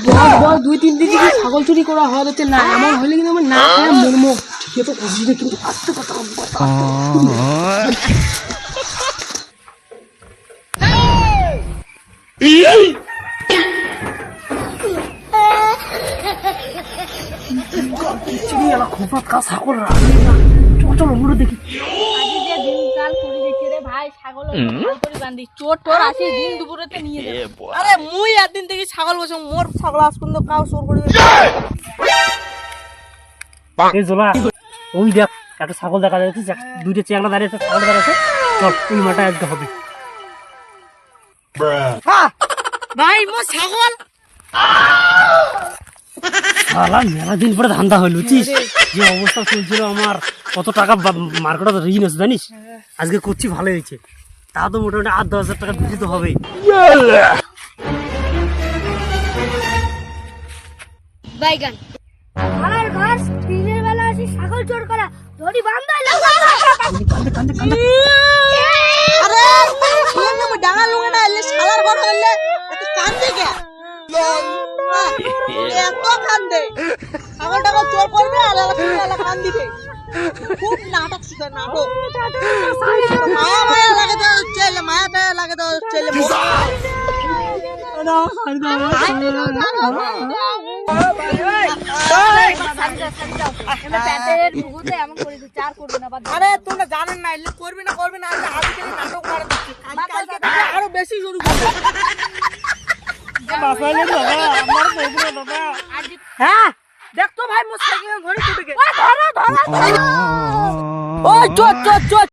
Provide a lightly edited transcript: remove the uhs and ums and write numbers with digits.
বস বস 2-3 দিন থেকে ছাগল চুরি করা হয় যাচ্ছে না, এমন হলে কিন্তু আমার না খায় মরমো। ঠিক আছে বুঝি না কিন্তু আস্তে কথা খোপাত কা ছাগল রাখি না। চল চল ওগুলো দেখি। আজকে যে দিনকাল করে দিচ্ছে রে ভাই, ছাগল ভাল করে বান্ধি চোর টোর আসি দিন দুপুরেতে নিয়ে যায়। আরে মুই একদিন থেকে ছাগল বসে মোর ছাগল আজ পর্যন্ত কাউ চোর করে এই জোলা ওই দেখ একটা ছাগল দেখা যাচ্ছে, দুইটা চেংড়া দাঁড়িয়ে আছে, ছাগল দাঁড়িয়ে আছে। চল ওই মাঠে আজকে হবে। ভাই মোর ছাগল শালা মেলা দিন পরে ধান্দা হইল বুঝছিস, যে অবস্থা চলছিল আমার, কত টাকা মার্কেটে ঋণ আছে জানিস, আজকে করছি ভালো হয়েছে। তা তো মোটামুটি 8-10 হাজার টাকা বিক্রি তো হবে। বাইগান আমার ঘর দিনের বেলা আসি ছাগল চোর করা ধরি বান্ধাই আরে শুনে মু ডাঙা লুঙ্গা না এলে শালার ঘর হলে এত কান্দে কে এত কান্দে আমার টাকা চোর করবে আর এলা কান্দিবে খুব নাটক শিখে নাটক মায়া মায়া লাগে তো চলে মায়াটা লাগে তো চলে আরে তোমরা জানেন না এলে করবি না আজকে নাটক মারা দিচ্ছি কালকে থেকে আরো বেশি শুরু করবে। হ্যাঁ দেখ তো ভাই মোর সাইকেল ধরে ছুটে গে ধরো ওই চোর চোর চোর